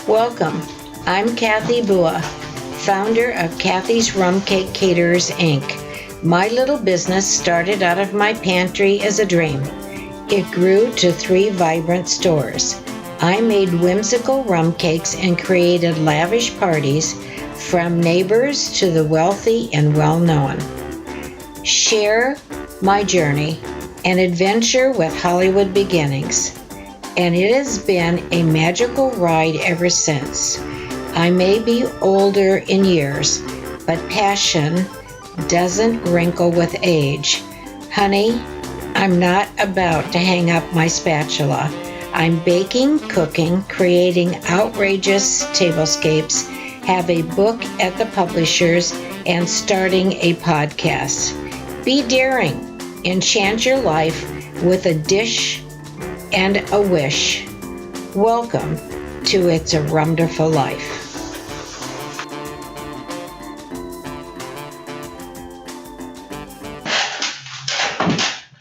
Welcome. I'm Cathy Bua, founder of Cathy's Rum Cake Caterers, Inc. My little business started out of my pantry as a dream. It grew to 3 vibrant stores. I made whimsical rum cakes and created lavish parties from neighbors to the wealthy and well-known. Share my journey, an adventure with Hollywood beginnings. And it has been a magical ride ever since. I may be older in years, but passion doesn't wrinkle with age. Honey, I'm not about to hang up my spatula. I'm baking, cooking, creating outrageous tablescapes, have a book at the publishers, and starting a podcast. Be daring, enchant your life with a dish and a wish. Welcome to Itsa Rumderful Life.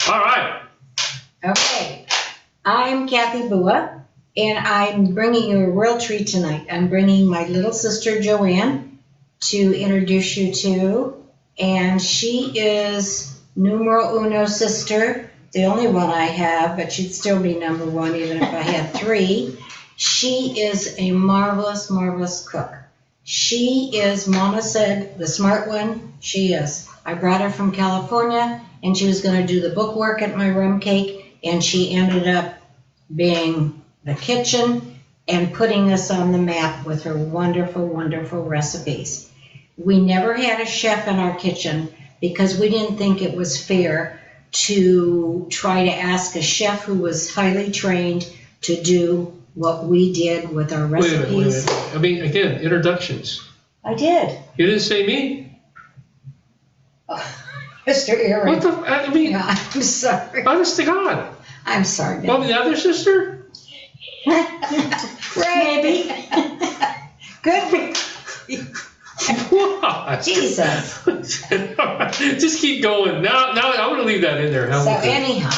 All right. Okay, I'm Cathy Bua, and I'm bringing you a real treat tonight. I'm bringing my little sister Joanne to introduce you to, and she is numero uno sister. The only one I have, but she'd still be number one even if I had 3. She is a marvelous, marvelous cook. She is, Mama said, the smart one. She is. I brought her from California, and she was going to do the bookwork at my rum cake, and she ended up being the kitchen and putting us on the map with her wonderful, wonderful recipes. We never had a chef in our kitchen because we didn't think it was fair to try to ask a chef who was highly trained to do what we did with our recipes. Wait a minute. I mean, again, introductions. I did. You didn't say me? Mr. Erie. What the? I mean, Yeah, I'm sorry. honest to God. I'm sorry. Well, the other sister? Maybe. Good be. What? Jesus. Just keep going. Now I'm going to leave that in there. So anyhow,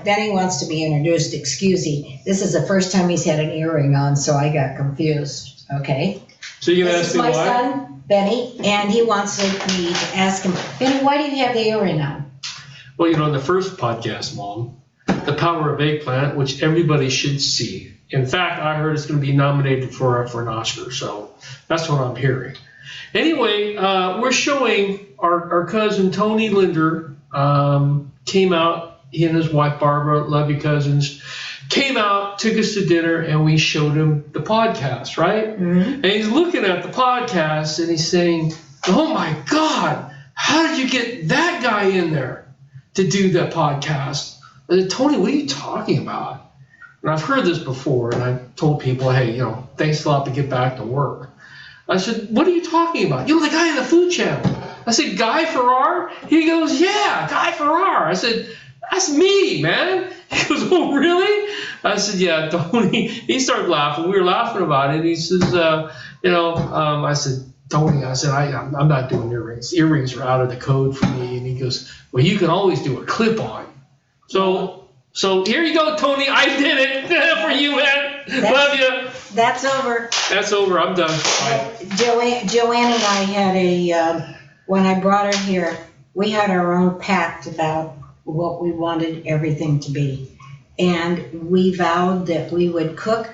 Benny wants to be introduced. Excuse me. This is the first time he's had an earring on, so I got confused. Okay. So you're going to This ask is me my why? son, Benny, and he wants me to ask him, Benny, why do you have the earring on? Well, in the first podcast, Mom, The Power of Eggplant, which everybody should see. In fact, I heard it's going to be nominated for an Oscar, so that's what I'm hearing. Anyway, we're showing our cousin Tony Linder came out. He and his wife Barbara, love you cousins, came out, took us to dinner, and we showed him the podcast, right? Mm-hmm. And he's looking at the podcast and he's saying, "Oh my God, how did you get that guy in there to do that podcast?" I said, "Tony, what are you talking about?" And I've heard this before, and I told people, "Hey, thanks a lot to get back to work." I said, "What are you talking about?" "The guy in the Food Channel." I said, "Guy Farrar?" He goes, "Yeah, Guy Farrar." I said, "That's me, man." He goes, "Oh, really?" I said, "Yeah, Tony." He started laughing. We were laughing about it. He says, I said, "Tony," I'm not doing earrings. Earrings are out of the code for me. And he goes, "Well, you can always do a clip-on." So here you go, Tony. I did it for you, man. Love you. That's over. That's over. I'm done. Bye. Joanne and I had when I brought her here, we had our own pact about what we wanted everything to be. And we vowed that we would cook,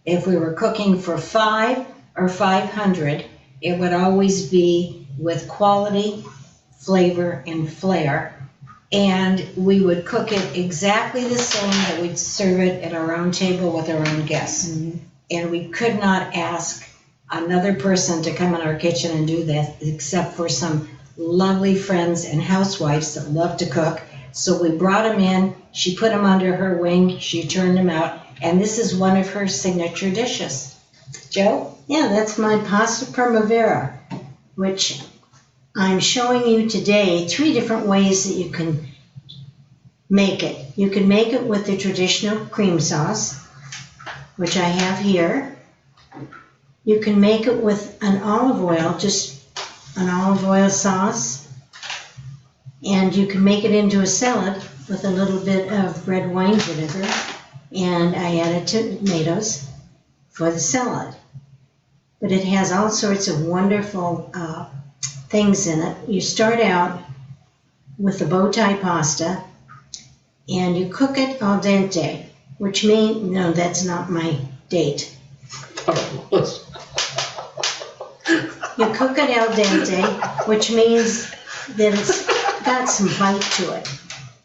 if we were cooking for 5 or 500, it would always be with quality, flavor, and flair. And we would cook it exactly the same, that we'd serve it at our own table with our own guests. Mm-hmm. And we could not ask another person to come in our kitchen and do that, except for some lovely friends and housewives that love to cook. So we brought them in, she put them under her wing, she turned them out, and this is one of her signature dishes. Joe? Yeah, that's my Pasta Primavera, which I'm showing you today 3 different ways that you can make it. You can make it with the traditional cream sauce, which I have here. You can make it with an olive oil, just an olive oil sauce. And you can make it into a salad with a little bit of red wine vinegar. And I added tomatoes. for the salad. But it has all sorts of wonderful things in it. You start out with the bowtie pasta, and you cook it al dente, which means, no, that's not my date. You cook it al dente, which means that it's got some bite to it.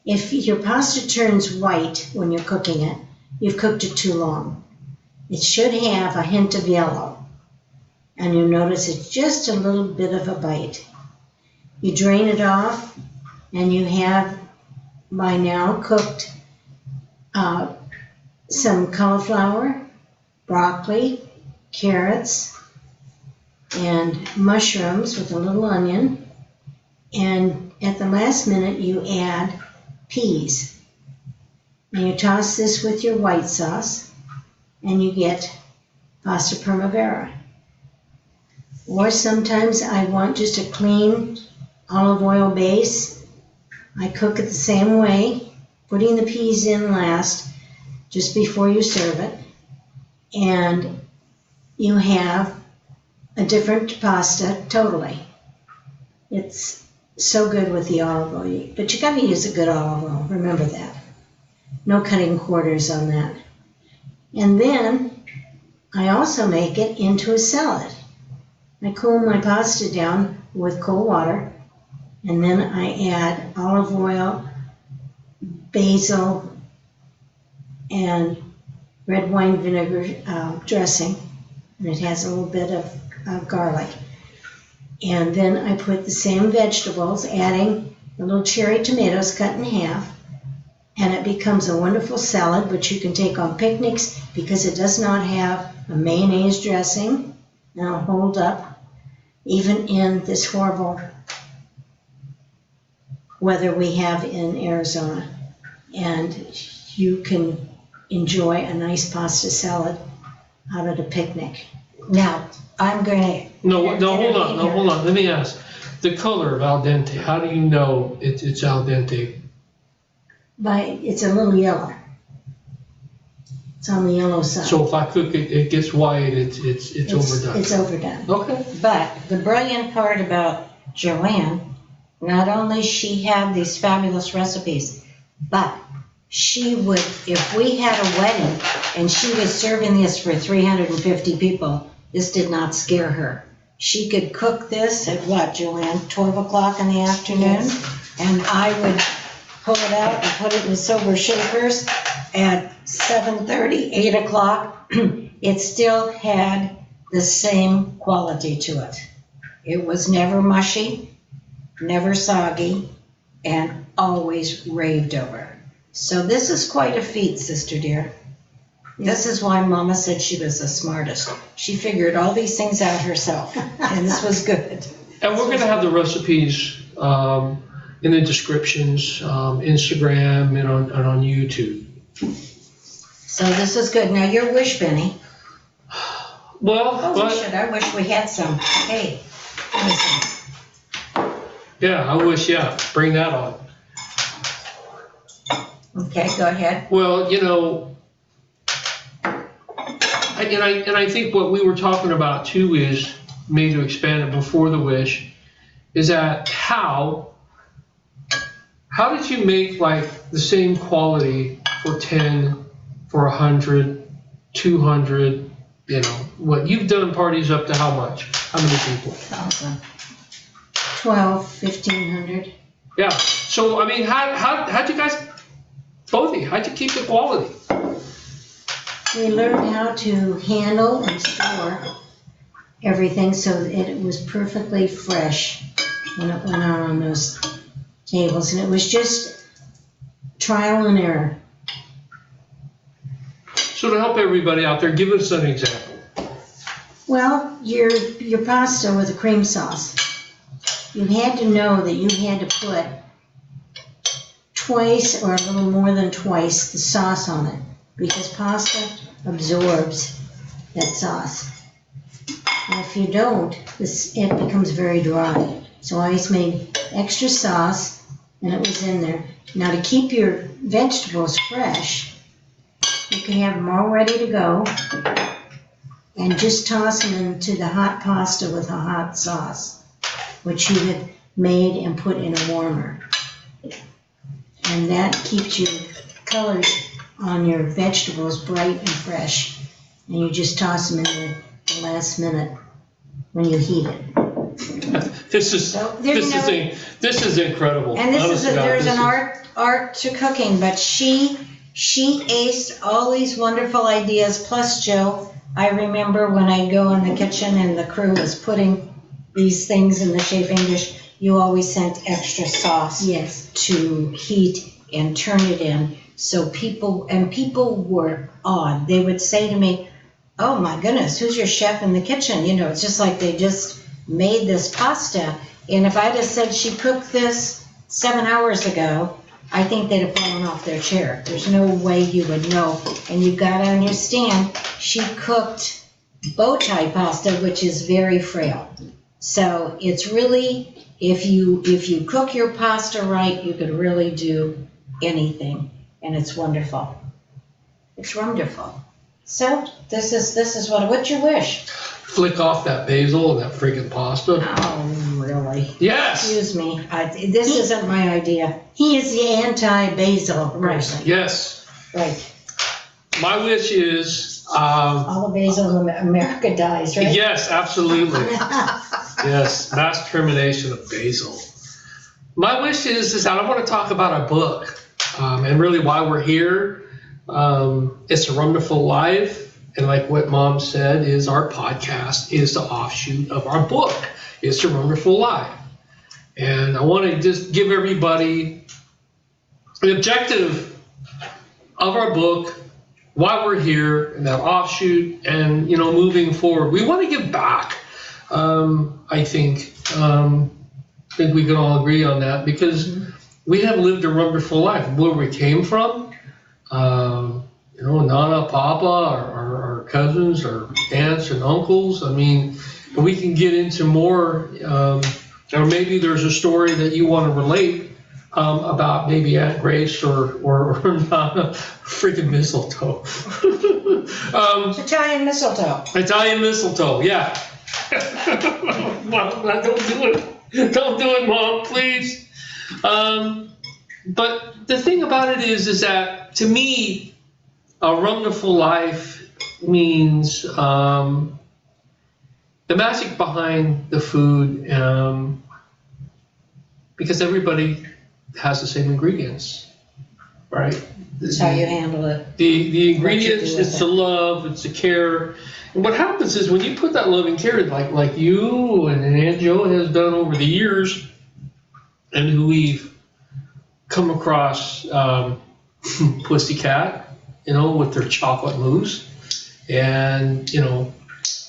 If your pasta turns white when you're cooking it, you've cooked it too long. It should have a hint of yellow, and you notice it's just a little bit of a bite. You drain it off, and you have by now cooked some cauliflower, broccoli, carrots, and mushrooms with a little onion. And at the last minute, you add peas. And you toss this with your white sauce, and you get Pasta Primavera. Or sometimes I want just a clean olive oil base. I cook it the same way, putting the peas in last, just before you serve it. And you have a different pasta totally. It's so good with the olive oil, but you gotta use a good olive oil, remember that. No cutting corners on that. And then I also make it into a salad. I cool my pasta down with cold water, and then I add olive oil, basil, and red wine vinegar dressing, and it has a little bit of garlic. And then I put the same vegetables, adding the little cherry tomatoes cut in half, and it becomes a wonderful salad which you can take on picnics because it does not have a mayonnaise dressing. And it'll hold up even in this horrible weather we have in Arizona. And you can enjoy a nice pasta salad out at a picnic. Now, I'm going to... No, hold on. Let me ask. The color of al dente, how do you know it's al dente? It's a little yellow. It's on the yellow side. So if I cook it, it gets white, it's overdone. It's overdone. Okay. But the brilliant part about Joanne, not only she had these fabulous recipes, but she would, if we had a wedding and she was serving this for 350 people, this did not scare her. She could cook this at what, Joanne, 12 o'clock in the afternoon? Yes. And I would pull it out and put it in silver shakers at 7:30, 8 o'clock. It still had the same quality to it. It was never mushy, never soggy, and always raved over. So this is quite a feat, sister dear. This is why Mama said she was the smartest. She figured all these things out herself, and this was good. And we're going to have the recipes in the descriptions, Instagram, and on YouTube. So this is good. Now your wish, Benny. Well, I wish we had some. Hey, yeah, I wish, bring that on. okay, go ahead. Well, I think what we were talking about too is, maybe to expand it before the wish, is that how did you make like the same quality for 10, for 100, 200, what you've done parties up to how much? How many people? 12, 1,500. Yeah. So, I mean, how'd you guys, both of you, how'd you keep the quality? We learned how to handle and store everything so that it was perfectly fresh when it went out on those tables. And it was just trial and error. So to help everybody out there, give us an example. Well, your pasta with a cream sauce. You had to know that you had to put twice or a little more than twice the sauce on it, because pasta absorbs that sauce. And if you don't, it becomes very dry. So I always made extra sauce, and it was in there. Now to keep your vegetables fresh, you can have them all ready to go. and just toss them into the hot pasta with a hot sauce, which you have made and put in a warmer. And that keeps your colors on your vegetables bright and fresh. And you just toss them in there the last minute when you heat it. This is incredible. And there's an art to cooking, but she aced all these wonderful ideas. Plus, Joe, I remember when I go in the kitchen and the crew was putting these things in the chafing dish, you always sent extra sauce. Yes. To heat and turn it in. So people were awed. They would say to me, "Oh my goodness, who's your chef in the kitchen?" You know, it's just like they just made this pasta. And if I'd have said she cooked this 7 hours ago, I think they'd have fallen off their chair. There's no way you would know. And you've got to understand, she cooked bowtie pasta, which is very frail. So it's really, if you cook your pasta right, you can really do anything. And it's wonderful. It's wonderful. So this is what's your wish? Flick off that basil and that friggin' pasta. Oh, really? Yes. Excuse me. This isn't my idea. He is the anti-basil person. Yes. Right. My wish is... all the basil in America dies, right? Yes, absolutely. Yes, mass termination of basil. My wish is that I want to talk about our book and really why we're here. It's a Rumderful Life. And like what Mom said, is our podcast is the offshoot of our book. It's a Rumderful Life. And I want to just give everybody the objective of our book, why we're here, and that offshoot, and, you know, moving forward. We want to give back, I think. I think we can all agree on that, because we have lived a Rumderful life. Where we came from, you know, Nana, Papa, our cousins, our aunts and uncles. I mean, we can get into more, or maybe there's a story that you want to relate about maybe Aunt Grace or Nana, freaking mistletoe. Italian mistletoe. Italian mistletoe, yeah. Well, don't do it. Don't do it, Mom, please. But the thing about it is that, to me, a Rumderful life means the magic behind the food, because everybody has the same ingredients, right? That's how you handle it. The ingredients, it's the love, it's the care. And what happens is when you put that love and care, like you and Aunt Jo has done over the years, and who we've come across, Pussycat, you know, with their chocolate mousse, and, you know,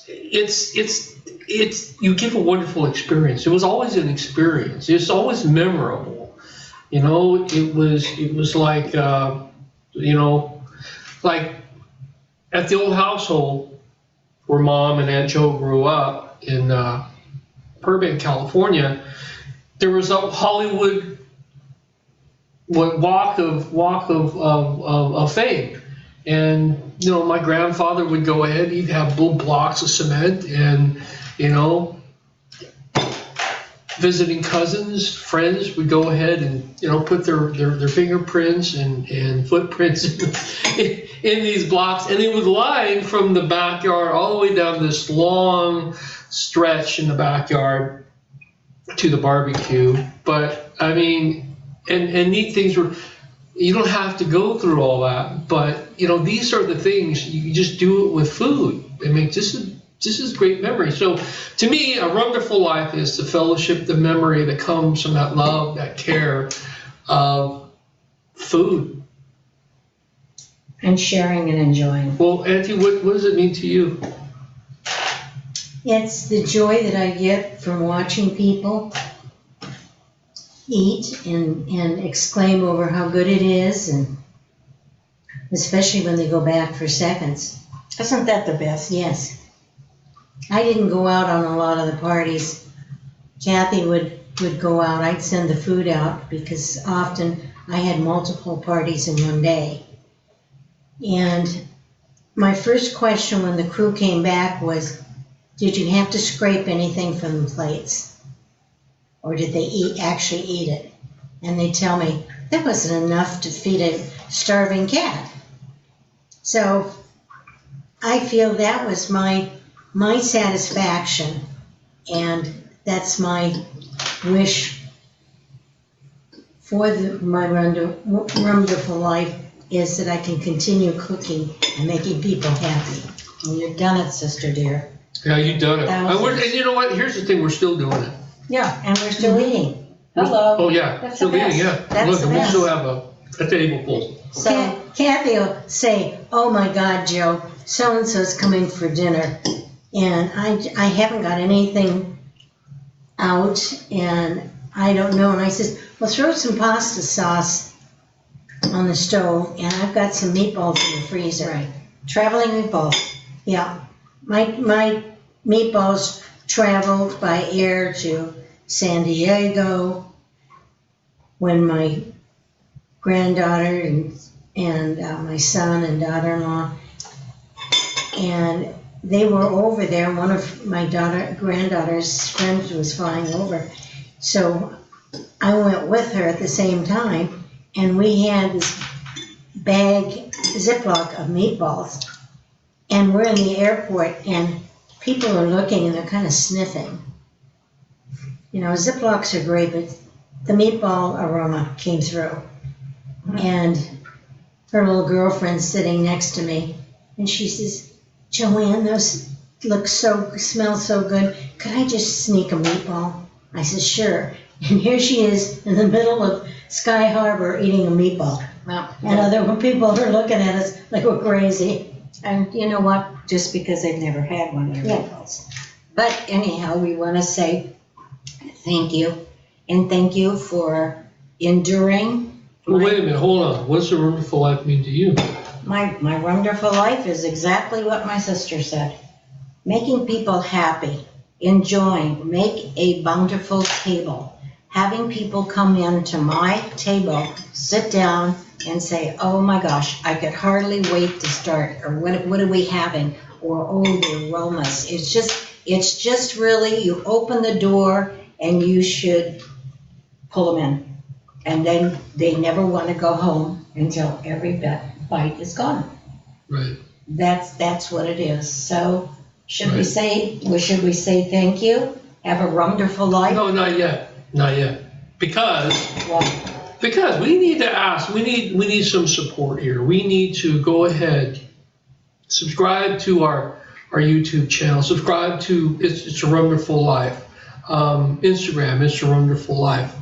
it's you give a wonderful experience. It was always an experience. It's always memorable. You know, it was like, you know, like at the old household where Mom and Aunt Jo grew up in Burbank, California, there was a Hollywood walk of fame. And, you know, my grandfather would go ahead, he'd have little blocks of cement, and, you know, visiting cousins, friends would go ahead and, you know, put their fingerprints and footprints in these blocks, and they would line from the backyard all the way down this long stretch in the backyard to the barbecue. But, I mean, and neat things were, you don't have to go through all that, but, you know, these are the things, you just do it with food. I mean, this is great memory. So to me, a Rumderful life is the fellowship, the memory that comes from that love, that care of food. And sharing and enjoying. Well, Auntie, what does it mean to you? It's the joy that I get from watching people eat and exclaim over how good it is, and especially when they go back for seconds. Isn't that the best? Yes. I didn't go out on a lot of the parties. Cathy would go out. I'd send the food out because often I had multiple parties in one day. And my first question when the crew came back was, did you have to scrape anything from the plates? Or did they actually eat it? And they tell me, that wasn't enough to feed a starving cat. So I feel that was my satisfaction, and that's my wish for my wonderful life, is that I can continue cooking and making people happy. And you've done it, sister dear. Yeah, you've done it. And you know what? Here's the thing, we're still doing it. Yeah, and we're still eating. Hello. Oh, yeah. That's Still the best. eating, yeah. That's Look, the we best. still have a table full. So Cathy will say, oh my God, Joe, so-and-so's coming for dinner. And I haven't got anything out, and I don't know. And I says, well, throw some pasta sauce on the stove, and I've got some meatballs in the freezer. Right. Traveling meatballs. Yeah. My meatballs traveled by air to San Diego when my granddaughter and my son and daughter-in-law, and they were over there. One of my granddaughter's friends was flying over, so I went with her at the same time, and we had this bag, Ziploc of meatballs, and we're in the airport, and people are looking and they're kind of sniffing. You know, Ziplocs are great, but the meatball aroma came through. And her little girlfriend's sitting next to me, and she says, Joanne, those smell so good. Could I just sneak a meatball? I said, sure. And here she is in the middle of Sky Harbor eating a meatball. Well, And other people are looking at us like we're crazy. and you know what? Just because they've never had one of their meatballs. But anyhow, we want to say thank you. And thank you for enduring. Well, wait a minute, hold on. What's a wonderful life mean to you? My wonderful life is exactly what my sister said. Making people happy, enjoying, make a bountiful table. Having people come into my table, sit down and say, oh my gosh, I could hardly wait to start, or what are we having? Or, oh, the aromas. It's just really, you open the door and you should pull them in. And then they never want to go home until every bite is gone. Right. That's what it is. So should we say thank you? Have a wonderful life? No, not yet. Not yet. Because we need to ask, we need some support here. We need to go ahead, subscribe to our YouTube channel, subscribe to It's a Rumderful Life, Instagram, It's a Rumderful Life.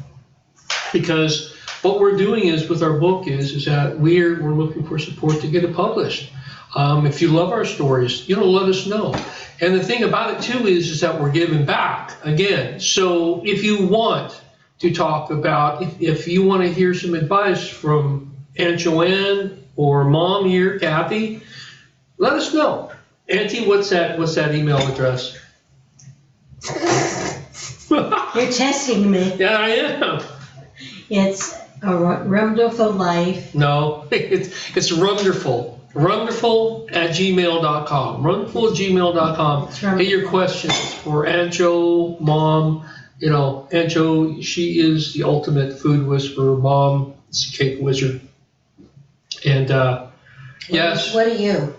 Because what we're doing is with our book is that we're looking for support to get it published. If you love our stories, let us know. And the thing about it too is that we're giving back again. So if you want to talk about, if you want to hear some advice from Aunt Joanne or Mom here, Cathy, let us know. Auntie, what's that email address? You're testing me. Yeah, I am. It's a Rumderful Life. No, it's Rumderful. Rumderful@gmail.com. Rumderful@gmail.com. Hey, your questions for Aunt Jo, Mom. Aunt Jo, she is the ultimate food whisperer. Mom is a cake wizard. And yes. What are you?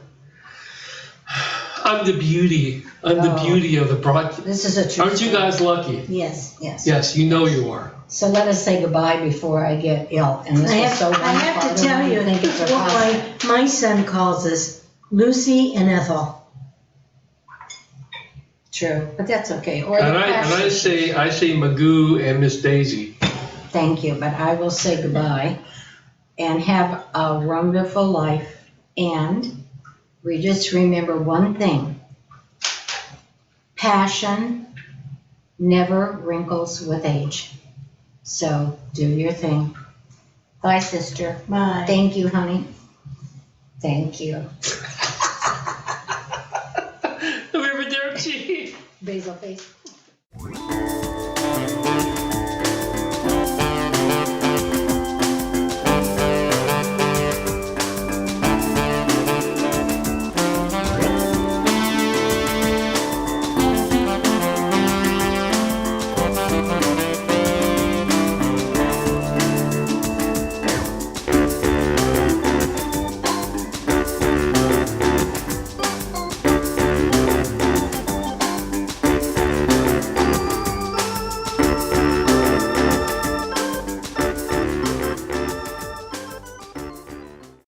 I'm the beauty. I'm the beauty of the broadcast. This is a true Aren't you guys lucky? Yes. Yes, you know you are. So let us say goodbye before I get ill. And this was so wonderful. I have to tell you, what my son calls us, Lucy and Ethel. True, but that's okay. Or And I say Magoo and Miss Daisy. Thank you, but I will say goodbye and have a wonderful life. And we just remember one thing. Passion never wrinkles with age. So do your thing. Bye, sister. Bye. Thank you, honey. Thank you. Arrivederci. Basil face.